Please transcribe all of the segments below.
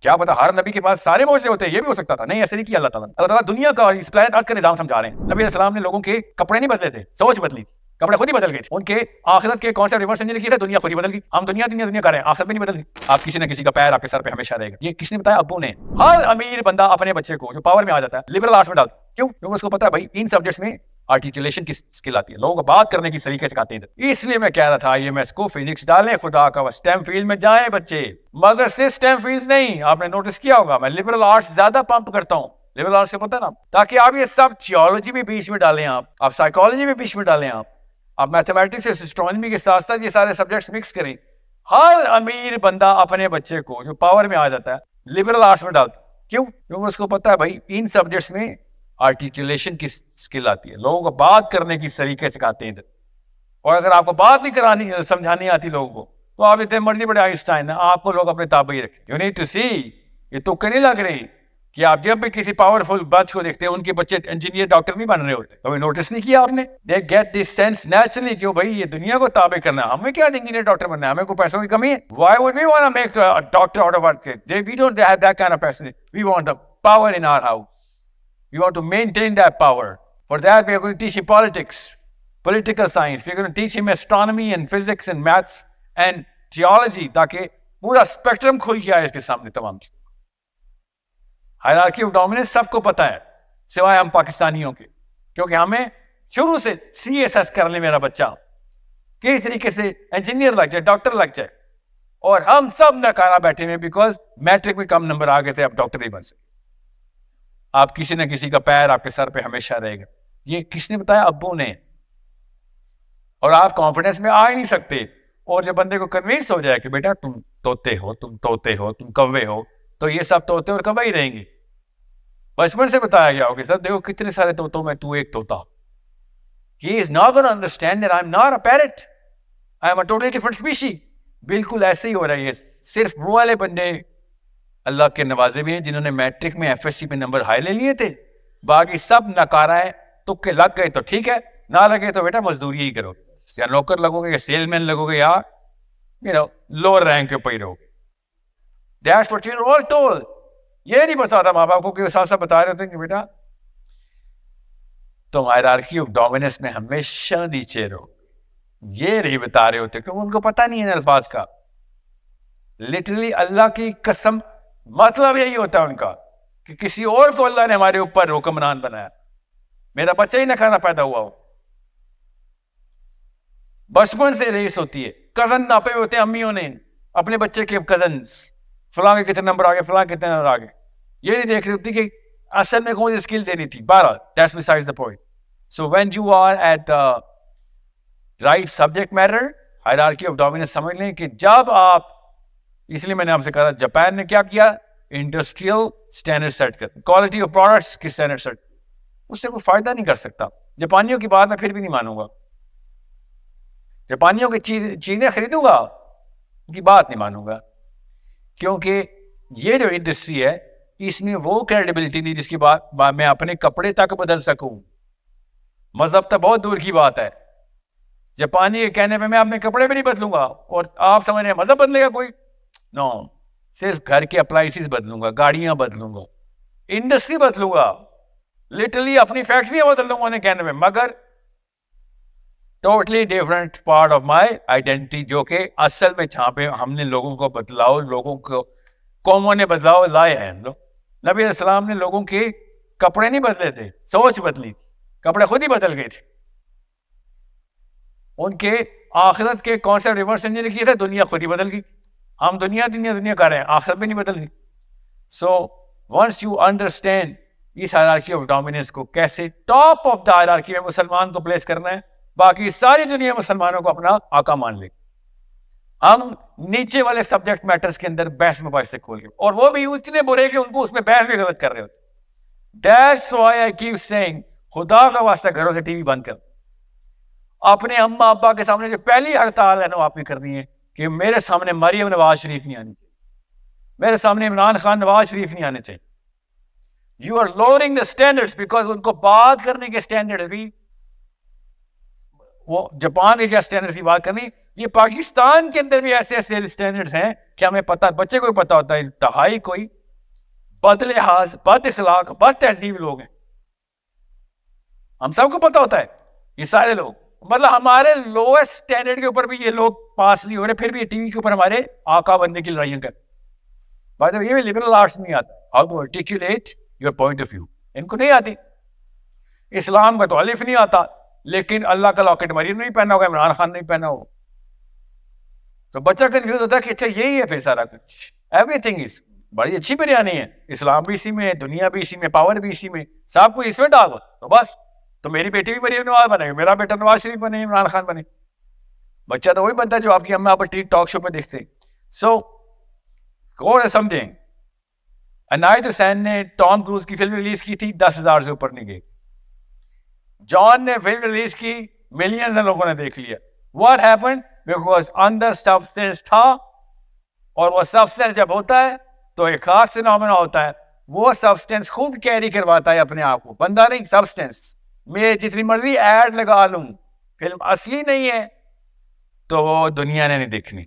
کیا پتا ہر نبی کے پاس سارے معجزے ہوتے ہیں، یہ بھی ہو سکتا تھا. نہیں، ایسے نہیں کیا اللہ تعالیٰ. اللہ تعالیٰ دنیا کا اس پلانٹ ارتھ کا نظام سمجھا رہے ہیں. نبی علیہ السلام نے لوگوں کے کپڑے نہیں بدلے تھے، سوچ بدلی، کپڑے خود ہی بدل گئے تھے. ان کے آخرت کے کانسیپٹ ریورس انجینئر کیے تھے، دنیا خود ہی بدل گئی. ہم دنیا کر رہے ہیں، آخرت بھی نہیں بدل گئی. آپ کسی نہ کسی کا پیر آپ کے سر پہ ہمیشہ رہے گا. یہ کس نے بتایا؟ ابو نے. ہر امیر بندہ اپنے بچے کو جو پاور میں آ جاتا ہے لبرل آرٹس میں ڈالتا. کیوں؟ کیونکہ اس کو پتا ہے بھائی ان سبجیکٹس میں آرٹیکولیشن کی اسکل آتی ہے، لوگوں کو بات کرنے کی طریقے سکھاتے ہیں. اس لیے میں کہہ رہا تھا IMS کو فزکس ڈالیں، خدا کا STEM فیلڈ میں جائیں بچے، مگر صرف STEM فیلڈ نہیں. آپ نے نوٹس کیا ہوگا میں لبرل آرٹس زیادہ پمپ کرتا ہوں. لبرل آرٹس کا پتہ نا، تاکہ آپ یہ سب تھیولوجی بھی بیچ میں ڈالیں، آپ سائیکالوجی بھی بیچ میں ڈالیں، آپ میتھمیٹکس اور اسٹرانومی کے ساتھ ساتھ یہ سارے سبجیکٹس مکس کریں. ہر امیر بندہ اپنے بچے کو جو پاور میں آ جاتا ہے لبرل آرٹس میں ڈالتا. کیوں؟ کیونکہ اس کو پتا ہے بھائی ان سبجیکٹس میں آرٹیکولیشن کی اسکل آتی ہے، لوگوں کو بات کرنے کی طریقے سکھاتے ہیں. اور اگر آپ کو بات نہیں سمجھانی آتی لوگوں کو، تو آپ اتنے مرضی بڑے آئنسٹائن ہیں، آپ کو لوگ اپنے تابع ہی رکھیں. یو نیڈ ٹو سی، یہ تو نہیں لگ رہی کہ آپ جب بھی کسی پاورفل بچ کو دیکھتے ہیں ان کے بچے انجینئر ڈاکٹر نہیں بن رہے ہوتے. کبھی نوٹس نہیں کیا آپ نے؟ They get this sense naturally کہ بھائی یہ دنیا کو تابع کرنا ہے، ہمیں کیا انجینئر ڈاکٹر بننا ہے، ہمیں کوئی پیسوں کی کمی ہے. Why would we want to make doctor out of our kid? We don't have that kind of پیسن. We want the power in our house. We want to maintain that power. For that, we are going to teach him politics, political science. We are going to teach him astronomy and physics and maths and theology, تاکہ پورا spectrum کھل کے آئے اس کے سامنے تمام چیز. Hierarchy of dominance سب کو پتا ہے سوائے ہم پاکستانیوں کے، کیونکہ ہمیں شروع سے CSS کر لے میرا بچہ کس طریقے سے انجینئر لگ جائے، ڈاکٹر لگ جائے، اور ہم سب ناکارہ بیٹھے ہوئے بیکاز میٹرک میں کم نمبر آ گئے تھے، اب ڈاکٹر نہیں بن سکے. آپ کسی نہ کسی کا پیر آپ کے سر پہ ہمیشہ رہے گا. یہ کس نے بتایا؟ ابو نے. اور آپ کانفیڈنس میں آ ہی نہیں سکتے. اور جب بندے کو کنوینس ہو جائے کہ بیٹا تم توتے ہو، تم کوے ہو، تو یہ سب توتے اور کوے ہی رہیں گے. بچپن سے بتایا گیا ہوگا سر دیکھو کتنے سارے طوطوں میں تو ایک طوطا. He is not going to understand that I'm not a parrot. I am a totally different species. بالکل ایسے ہی ہو رہا ہے. صرف وہ والے بندے اللہ کے نوازے بھی ہیں جنہوں نے میٹرک میں FSC میں نمبر ہائی لے لیے تھے، باقی سب ناکارہ ہیں. تکے لگ گئے تو ٹھیک ہے، نہ لگے تو بیٹا مزدوری ہی کرو، یا نوکر لگو گے، یا سیل مین لگو گے، یا لوور رینک کے اوپر ہی رہو گے. That's what you're all told. یہ نہیں بتاتا ماں باپ کو کہ ساتھ ساتھ بتا رہے ہوتے ہیں کہ بیٹا تم ہائرارکی آف ڈومیننس میں ہمیشہ نیچے رہو. یہ نہیں بتا رہے ہوتے کیونکہ ان کو پتہ نہیں ہے الفاظ کا. لٹرلی اللہ کی قسم مطلب یہی ہوتا ہے ان کا کہ کسی اور کو اللہ نے ہمارے اوپر حکمران بنایا. میرا بچہ ہی نہ کھانا پیدا ہوا ہو. بچپن سے ریس ہوتی ہے، کزن ناپے ہوتے ہیں امیوں نے اپنے بچے کے کزنس، فلاں کے کتنے نمبر آگے، فلاں کتنے نمبر آگے. یہ نہیں دیکھ رہی ہوتی کہ اصل میں کون سی اسکل دینی تھی. بہرحال that's besides the point. So when you are at the right subject matter, hierarchy of dominance سمجھ لیں کہ جب آپ، اس لیے میں نے آپ سے کہا جاپان نے کیا کیا، انڈسٹریل اسٹینڈرڈ سیٹ کر، کوالٹی آف پروڈکٹس کی اسٹینڈرڈ سیٹ. اس سے کوئی فائدہ نہیں کر سکتا. جاپانیوں کی بات میں پھر بھی نہیں مانوں گا، جاپانیوں کی چیزیں خریدوں گا، ان کی بات نہیں مانوں گا، کیونکہ یہ جو انڈسٹری ہے اس میں وہ کریڈیبلٹی نہیں جس کی بات میں اپنے کپڑے تک بدل سکوں. مذہب تو بہت دور کی بات ہے. جاپانی کے کہنے پہ میں اپنے کپڑے بھی نہیں بدلوں گا، اور آپ سمجھ رہے ہیں مذہب بدلے گا کوئی؟ نو، صرف گھر کے اپلائنسز بدلوں گا، گاڑیاں بدلوں گا، انڈسٹری بدلوں گا، لٹرلی اپنی فیکٹریاں بدل لوں گا انہیں کہنے میں، مگر totally different part of my identity, جو کہ اصل میں جہاں پہ ہم نے لوگوں کو بدلاؤ، لوگوں کو قوموں نے بدلاؤ لائے ہیں. نبی علیہ السلام نے لوگوں کے کپڑے نہیں بدلے تھے، سوچ بدلی، کپڑے خود ہی بدل گئے تھے. ان کے آخرت کے کانسیپٹ ریورس انجینئر کیے تھے، دنیا خود ہی بدل گئی. ہم دنیا کر رہے ہیں، آخرت بھی نہیں بدل گئی. سو ونس یو انڈرسٹینڈ اس ہائرارکی آف ڈومیننس کو کیسے ٹاپ آف دا ہائرارکی میں مسلمان کو پلیس کرنا ہے، باقی ساری دنیا مسلمانوں کو اپنا آقا مان لے. ہم نیچے والے سبجیکٹ میٹرز کے اندر بحث مباحثے کھول گئے، اور وہ بھی اتنے برے کہ ان کو اس میں بحث بھی غلط کر رہے ہوتے. That's why I keep saying خدا کا واسطہ گھروں سے TV بند کر. اپنے اما ابا کے سامنے جو پہلی ہڑتال ہے نا آپ نے کرنی ہے کہ میرے سامنے مریم نواز شریف نہیں آنی چاہیے، میرے سامنے عمران خان نواز شریف نہیں آنے چاہیے. You are lowering the standards because ان کو بات کرنے کے اسٹینڈرڈ بھی وہ جاپان کے کیا اسٹینڈرڈ کی بات کرنی، یہ پاکستان کے اندر بھی ایسے ایسے اسٹینڈرڈز ہیں کہ ہمیں پتہ، بچے کو پتہ ہوتا ہے انتہائی کوئی بد لحاظ، بد اخلاق، بد تہذیب لوگ ہیں. ہم سب کو پتہ ہوتا ہے یہ سارے لوگ، مطلب ہمارے لوئسٹ اسٹینڈرڈ کے اوپر بھی یہ لوگ پاس نہیں ہو رہے، پھر بھی ٹی وی کے اوپر ہمارے آقا بننے کی لڑائیاں کرتے. بائی دا وے یہ بھی لبرل آرٹس نہیں آتا، how to articulate your point of view, ان کو نہیں آتی. اسلام کا تو الف نہیں آتا، لیکن اللہ کا لاکٹ مریم نہیں پہنا ہوگا، عمران خان نہیں پہنا ہوگا، تو بچہ کنفیوز ہوتا ہے کہ اچھا یہی ہے پھر سارا کچھ. ایوری تھنگ از، بڑی اچھی بریانی ہے، اسلام بھی اسی میں ہے، دنیا بھی اسی میں، پاور بھی اسی میں، سب کچھ اس میں ڈال دو تو بس. تو میری بیٹی بھی مریم نواز بنے، میرا بیٹا نواز شریف بنے، عمران خان بنے. بچہ تو وہی بنتا ہے جو آپ کی اما آپ ٹی ٹاک شو پہ دیکھتے ہیں. سو غور سمجھیں، عنایت حسین نے ٹام کروز کی فلم ریلیز کی تھی، 10,000 سے اوپر نہیں گئی. جان نے فلم ریلیز کی، ملینز لوگوں نے دیکھ لیا. What happened? Because another substance تھا، اور وہ سبسٹینس جب ہوتا ہے تو ایک خاص فینومینا ہوتا ہے، وہ سبسٹینس خود کیری کرواتا ہے اپنے آپ کو، بندہ نہیں، سبسٹینس. میں جتنی مرضی ایڈ لگا لوں، فلم اصلی نہیں ہے تو وہ دنیا نے نہیں دیکھنی.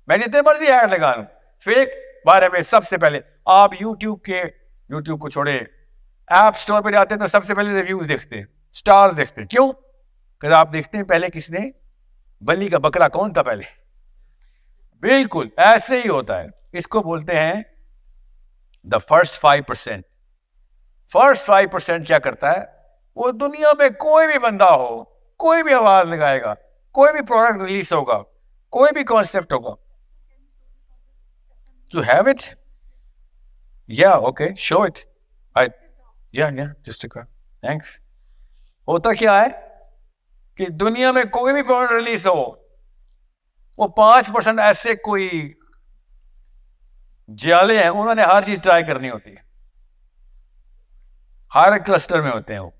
میں جتنے مرضی ایڈ لگا لوں، فیک بارے میں سب سے پہلے آپ یوٹیوب کو چھوڑے، ایپ اسٹور پہ جاتے ہیں تو سب سے پہلے ریویوز دیکھتے ہیں، اسٹارز دیکھتے ہیں. کیوں؟ کہ آپ دیکھتے ہیں پہلے کس نے، بلی کا بکرا کون تھا پہلے. بالکل ایسے ہی ہوتا ہے. اس کو بولتے ہیں دا فرسٹ 5%. فرسٹ 5% کیا کرتا ہے؟ وہ دنیا میں کوئی بھی بندہ ہو، کوئی بھی آواز لگائے گا، کوئی بھی پروڈکٹ ریلیز ہوگا، کوئی بھی کانسیپٹ ہوگا. You have it? Yeah, okay, show it. Yeah, just a car. Thanks. ہوتا کیا ہے کہ دنیا میں کوئی بھی پروڈکٹ ریلیز ہو، وہ 5% ایسے کوئی جالے ہیں، انہوں نے ہر چیز ٹرائی کرنی ہوتی ہے، ہر کلسٹر میں ہوتے ہیں. وہ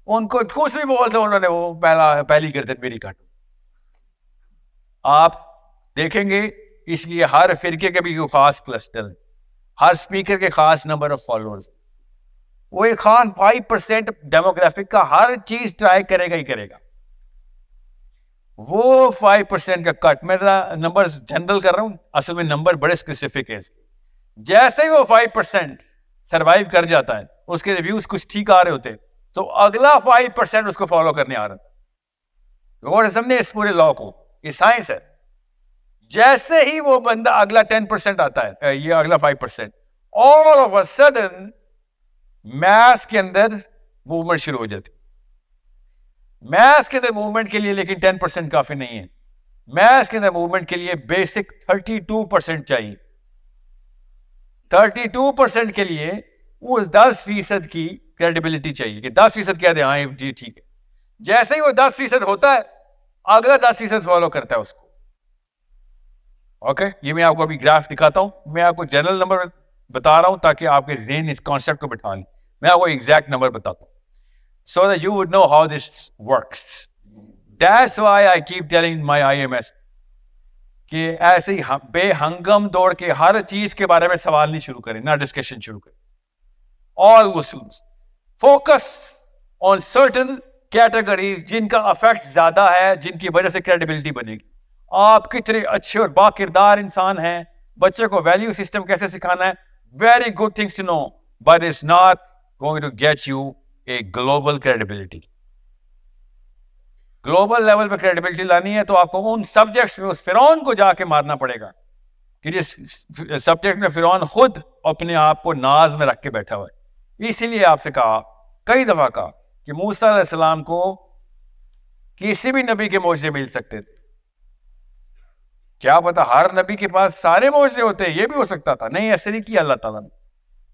ان کو کچھ بھی بولتے انہوں نے وہ پہلی گردن میری کاٹو. آپ دیکھیں گے، اس لیے ہر فرقے کے بھی کوئی خاص کلسٹر ہے، ہر اسپیکر کے خاص نمبر آف فالوورز. وہ ایک خاص 5% ڈیموگرافک کا ہر چیز ٹرائی کرے گا ہی کرے گا. وہ 5% کا کٹ، میں نمبر جنرل کر رہا ہوں، اصل میں نمبر بڑے اسپیسیفک ہے. جیسے ہی وہ 5% سروائیو کر جاتا ہے، اس کے ریویوز کچھ ٹھیک آ رہے ہوتے ہیں، تو اگلا 5% اس کو فالو کرنے آ رہا ہے. غور سمجھے اس پورے لا کو، یہ سائنس ہے. جیسے ہی وہ بندہ اگلا 10% آتا ہے، یہ اگلا 5%، all of a sudden maths کے اندر موومنٹ شروع ہو جاتی. میتھس کے اندر موومنٹ کے لیے لیکن 10% کافی نہیں ہے. میتھس کے اندر موومنٹ کے لیے بیسک 32% چاہیے. 32% کے لیے وہ 10% کی کریڈیبلٹی چاہیے کہ 10% کہہ دیں ہاں جی ٹھیک ہے. جیسے ہی وہ 10% ہوتا ہے، اگلا 10% فالو کرتا ہے اس کو. اوکے، یہ میں آپ کو ابھی گراف دکھاتا ہوں. میں آپ کو جنرل نمبر بتا رہا ہوں تاکہ آپ کے ذہن اس کانسیپٹ کو بٹھا لیں. میں آپ کو ایگزیکٹ نمبر بتاتا ہوں so that you would know how this works. That's why I keep telling my IMS کہ ایسے ہی بے ہنگم دوڑ کے ہر چیز کے بارے میں سوال نہیں شروع کریں، نہ ڈسکشن شروع کریں. All usuls focus on certain categories جن کا افیکٹ زیادہ ہے، جن کی وجہ سے کریڈیبلٹی بنے گی. آپ کتنے اچھے اور با کردار انسان ہیں، بچے کو ویلیو سسٹم کیسے سکھانا ہے، very good things to know, but it's not going to get you a global credibility. Global level پہ کریڈیبلٹی لانی ہے تو آپ کو ان سبجیکٹس میں اس فرعون کو جا کے مارنا پڑے گا کہ جس سبجیکٹ میں فرعون خود اپنے آپ کو ناز میں رکھ کے بیٹھا ہوا ہے. اسی لیے آپ سے کہا، کئی دفعہ کہا کہ موسیٰ علیہ السلام کو کسی بھی نبی کے معجزے مل سکتے تھے. کیا پتا ہر نبی کے پاس سارے معجزے ہوتے ہیں، یہ بھی ہو سکتا تھا. نہیں، ایسے نہیں کیا اللہ تعالیٰ نے.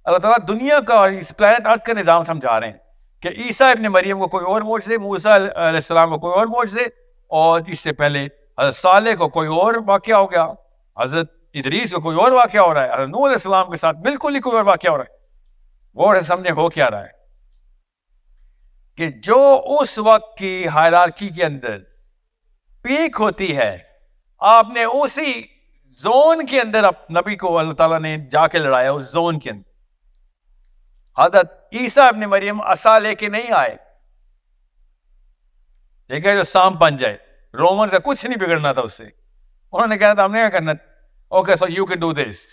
اللہ تعالیٰ دنیا کا، اس پلانٹ ارتھ کا نظام سمجھا رہے ہیں کہ عیسیٰ ابن مریم کو کوئی اور معجزے، موسیٰ علیہ السلام کو کوئی اور معجزے، اور اس سے پہلے حضرت صالح کو کوئی اور واقعہ ہو گیا، حضرت ادریس کو کوئی اور واقعہ ہو رہا ہے، حضرت نوح علیہ السلام کے ساتھ بالکل ہی کوئی اور واقعہ ہو رہا ہے. غور سے سمجھے ہو کیا رہا ہے کہ جو اس وقت کی ہائرارکی کے اندر پیک ہوتی ہے، آپ نے اسی زون کے اندر نبی کو اللہ تعالیٰ نے جا کے لڑایا. اس زون کے اندر حضرت عیسیٰ ابن مریم عصا لے کے نہیں آئے، دیکھیں جو سانپ بن جائے. رومن سے کچھ نہیں بگڑنا تھا اس سے. انہوں نے کہا تھا ہم نے کیا کرنا, okay so you can do this.